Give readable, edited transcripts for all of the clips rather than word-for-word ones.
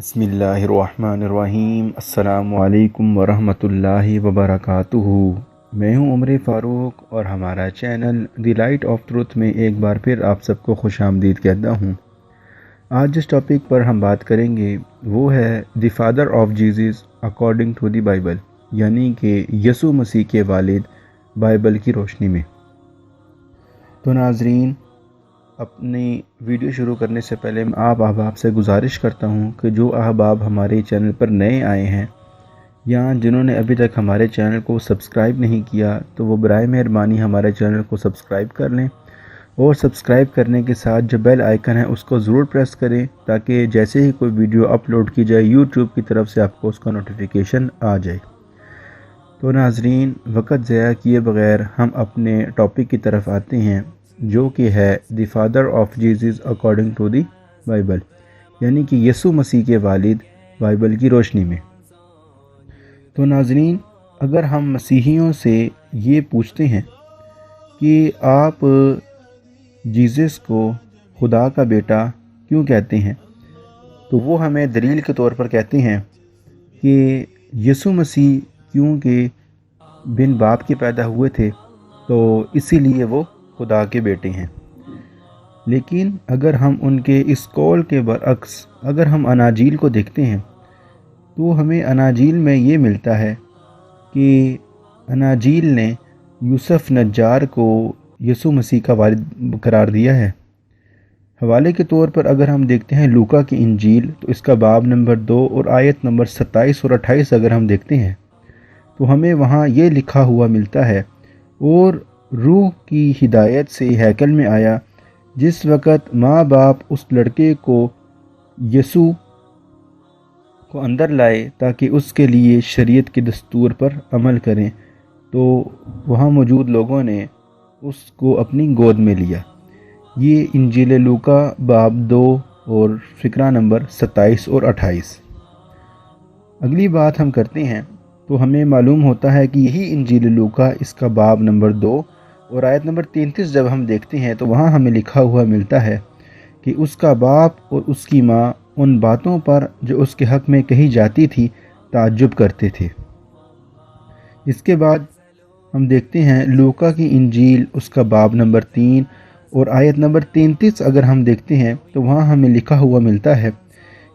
बिस्मिल्लाहिर्रहमानिर्रहीम। अस्सलामु अलैकुम वरहमतुल्लाहि वबरकातुहू। मैं हूं उमर फ़ारूक और हमारा channel the light of truth में एक बार फिर आप सबको खुश आमदीद कहता हूं। आज जिस टॉपिक पर हम बात करेंगे वो है the father of Jesus according to the Bible, यानी कि यसु मसीह के वालिद बाइबल की रोशनी में। तो नाजरीन, अपनी वीडियो शुरू करने से पहले मैं आप अहबाब से गुजारिश करता हूं कि जो अहबाब हमारे चैनल पर नए आए हैं या जिन्होंने अभी तक हमारे चैनल को सब्सक्राइब नहीं किया तो वो बराए मेहरबानी हमारे चैनल को सब्सक्राइब कर लें और सब्सक्राइब करने के साथ जो बेल आइकन है उसको ज़रूर प्रेस करें ताकि जैसे ही कोई वीडियो अपलोड की जाए यूट्यूब की तरफ से आपको उसका नोटिफिकेशन आ जाए। तो नाजरीन, वक्त ज़ाया किए बग़ैर हम अपने टॉपिक की तरफ आते हैं जो कि है the father of Jesus according to the Bible, यानी कि यसु मसीह के वालिद बाइबल की रोशनी में। तो नाजरीन, अगर हम मसीहियों से ये पूछते हैं कि आप जीसस को खुदा का बेटा क्यों कहते हैं, तो वो हमें दलील के तौर पर कहते हैं कि यसु मसीह क्योंकि बिन बाप के पैदा हुए थे तो इसीलिए वो खुदा के बेटे हैं। लेकिन अगर हम उनके इस कौल के बरअक्स अगर हम अनाजील को देखते हैं तो हमें अनाजील में ये मिलता है कि अनाजील ने यूसुफ नज्जार को यसु मसीह का वालिद करार दिया है। हवाले के तौर पर अगर हम देखते हैं लूका की इंजील, तो इसका बाब नंबर 2 और आयत नंबर 27 और 28 अगर हम देखते हैं तो हमें वहाँ ये लिखा हुआ मिलता है, और रूह की हिदायत से हैकल में आया जिस वक़्त माँ बाप उस लड़के को यसु को अंदर लाए ताकि उसके लिए शरीयत के दस्तूर पर अमल करें, तो वहाँ मौजूद लोगों ने उसको अपनी गोद में लिया। ये इंजील लूका बाब 2 और फ़िक्रा नंबर 27 और 28। अगली बात हम करते हैं तो हमें मालूम होता है कि यही इंजील लूका इसका बाब नंबर 2 और आयत नंबर 33 जब हम देखते हैं तो वहाँ हमें लिखा हुआ मिलता है कि उसका बाप और उसकी माँ उन बातों पर जो उसके हक़ में कही जाती थी ताज्जुब करते थे। इसके बाद हम देखते हैं लूका की इंजील उसका बाब नंबर 3 और आयत नंबर 33 अगर हम देखते हैं तो वहाँ हमें लिखा हुआ मिलता है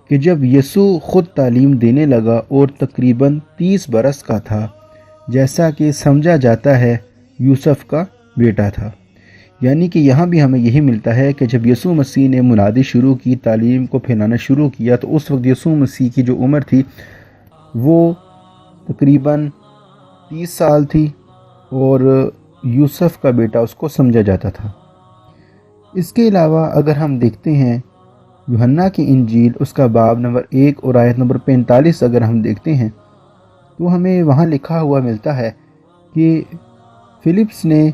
कि जब यसु ख़ुद तालीम देने लगा और तकरीबन 30 बरस का था, जैसा कि समझा जाता है यूसुफ का बेटा था। यानी कि यहाँ भी हमें यही मिलता है कि जब यसु मसीह ने मुनादी शुरू की, तालीम को फैलाना शुरू किया, तो उस वक्त यसु मसीह की जो उम्र थी वो तकरीबन 30 साल थी और यूसुफ का बेटा उसको समझा जाता था। इसके अलावा अगर हम देखते हैं यूहन्ना की इंजील उसका बाब नंबर 1 और आयत नंबर 45 अगर हम देखते हैं तो हमें वहाँ लिखा हुआ मिलता है कि फिलिप्स ने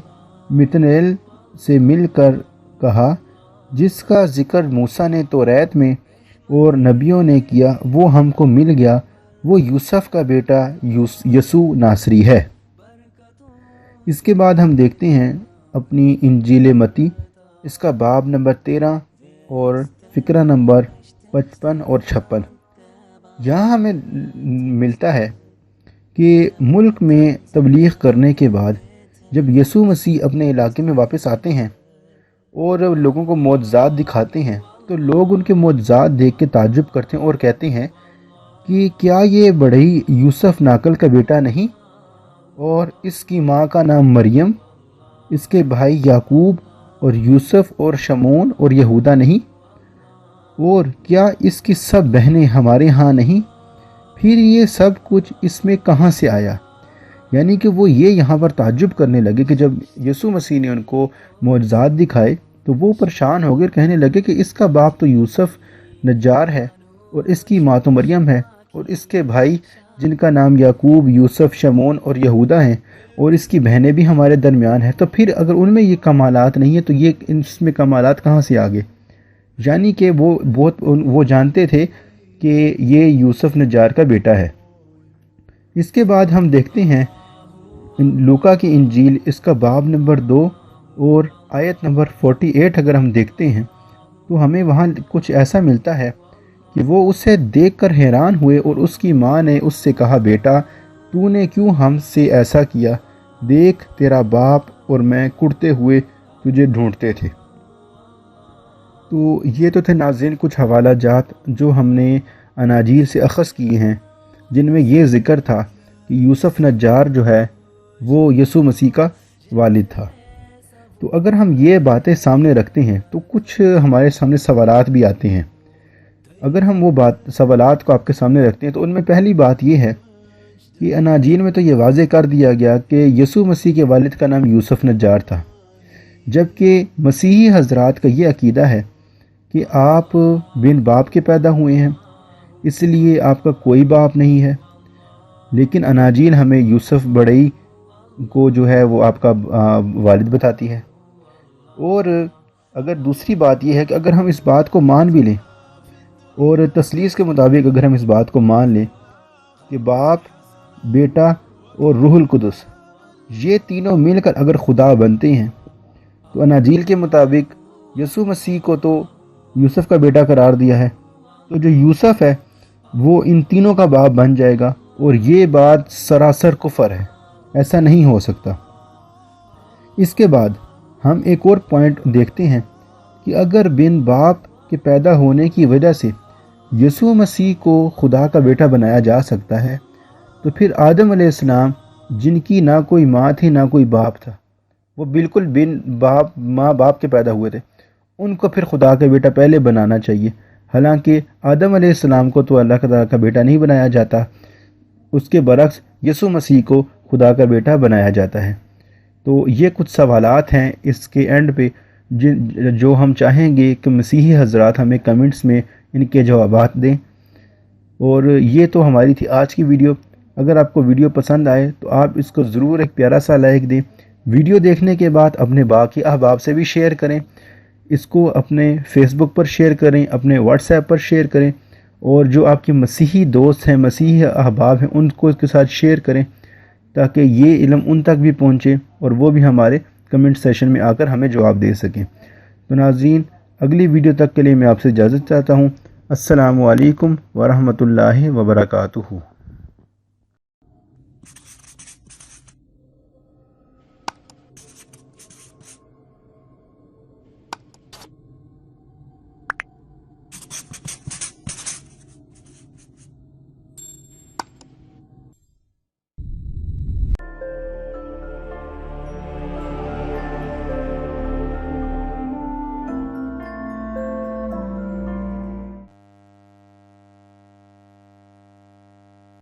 मितनेल से मिलकर कहा, जिसका ज़िक्र मूसा ने तौरात में और नबियों ने किया वो हमको मिल गया, वो यूसुफ का बेटा यसु नासरी है। इसके बाद हम देखते हैं अपनी इंजील मती इसका बाब नंबर 13 और फ़िक्रा नंबर 55 और 56। यहाँ हमें मिलता है कि मुल्क में तबलीग करने के बाद जब यसु मसीह अपने इलाके में वापस आते हैं और लोगों को मौजज़ात दिखाते हैं तो लोग उनके मौजज़ात देख के ताज्जुब करते हैं और कहते हैं कि क्या ये बढ़ई यूसुफ नाकल का बेटा नहीं, और इसकी माँ का नाम मरियम, इसके भाई याकूब और यूसुफ और शमून और यहूदा नहीं, और क्या इसकी सब बहनें हमारे यहाँ नहीं, फिर ये सब कुछ इसमें कहाँ से आया। यानी कि वो ये यहाँ पर ताज्जुब करने लगे कि जब यसु मसीह ने उनको मौजज़ात दिखाए तो वो परेशान हो गए, कहने लगे कि इसका बाप तो यूसुफ नज्जार है और इसकी माँ तो मरियम है और इसके भाई जिनका नाम याकूब, यूसुफ, शमून और यहूदा हैं और इसकी बहनें भी हमारे दरमियान हैं, तो फिर अगर उनमें ये कमालात नहीं है तो ये इसमें कमालात कहाँ से आ गए। यानी कि वो जानते थे कि ये यूसुफ नज्जार का बेटा है। इसके बाद हम देखते हैं लूका की इंजील इसका बाब नंबर 2 और आयत नंबर 48 अगर हम देखते हैं तो हमें वहाँ कुछ ऐसा मिलता है کہ وہ اسے دیکھ کر حیران ہوئے اور اس کی ماں نے اس سے کہا، بیٹا تو نے کیوں ہم سے ایسا کیا؟ دیکھ تیرا باپ اور میں کڑتے ہوئے تجھے ڈھونڈتے تھے۔ تو یہ تو تھے ناظرین کچھ حوالہ جات جو ہم نے اناجیل سے اخذ کیے ہیں، جن میں یہ ذکر تھا کہ یوسف نجار جو ہے وہ یسوع مسیح کا والد تھا۔ تو اگر ہم یہ باتیں سامنے رکھتے ہیں تو کچھ ہمارے سامنے سوالات بھی آتے ہیں۔ اگر ہم وہ سوالات کو آپ کے سامنے رکھتے ہیں تو ان میں پہلی بات یہ ہے کہ اناجیل میں تو یہ واضح کر دیا گیا کہ یسوع مسیح کے والد کا نام یوسف نجار تھا، جبکہ مسیحی حضرات کا یہ عقیدہ ہے کہ آپ بن باپ کے پیدا ہوئے ہیں، اس لیے آپ کا کوئی باپ نہیں ہے۔ لیکن اناجیل ہمیں یوسف بڑئی کو جو ہے وہ آپ کا والد بتاتی ہے۔ اور اگر دوسری بات یہ ہے کہ اگر ہم اس بات کو مان بھی لیں اور تثلیث کے مطابق اگر ہم اس بات کو مان لیں کہ باپ، بیٹا اور روح القدس یہ تینوں مل کر اگر خدا بنتے ہیں، تو اناجیل کے مطابق یسوع مسیح کو تو یوسف کا بیٹا قرار دیا ہے، تو جو یوسف ہے وہ ان تینوں کا باپ بن جائے گا، اور یہ بات سراسر کفر ہے، ایسا نہیں ہو سکتا۔ اس کے بعد ہم ایک اور پوائنٹ دیکھتے ہیں کہ اگر بن باپ کے پیدا ہونے کی وجہ سے یسوع مسیح کو خدا کا بیٹا بنایا جا سکتا ہے، تو پھر آدم علیہ السلام جن کی نہ کوئی ماں تھی نہ کوئی باپ تھا، وہ بالکل بن باپ ماں باپ کے پیدا ہوئے تھے، ان کو پھر خدا کا بیٹا پہلے بنانا چاہیے۔ حالانکہ آدم علیہ السلام کو تو اللہ تعالیٰ کا بیٹا نہیں بنایا جاتا، اس کے برعکس یسوع مسیح کو خدا کا بیٹا بنایا جاتا ہے۔ تو یہ کچھ سوالات ہیں اس کے اینڈ پہ جو ہم چاہیں گے کہ مسیحی حضرات ہمیں کمنٹس میں ان کے جوابات دیں۔ اور یہ تو ہماری تھی آج کی ویڈیو۔ اگر آپ کو ویڈیو پسند آئے تو آپ اس کو ضرور ایک پیارا سا لائک دیں۔ ویڈیو دیکھنے کے بعد اپنے باقی احباب سے بھی شیئر کریں، اس کو اپنے فیس بک پر شیئر کریں، اپنے واٹس ایپ پر شیئر کریں، اور جو آپ کے مسیحی دوست ہیں، مسیحی احباب ہیں، ان کو اس کے ساتھ شیئر کریں تاکہ یہ علم ان تک بھی پہنچے اور وہ بھی ہمارے کمنٹ سیشن میں آ کر ہمیں جواب دے سکیں۔ تو ناظرین اگلی ویڈیو تک کے لیے میں آپ سے اجازت چاہتا ہوں۔ السلام علیکم ورحمۃ اللہ وبرکاتہ۔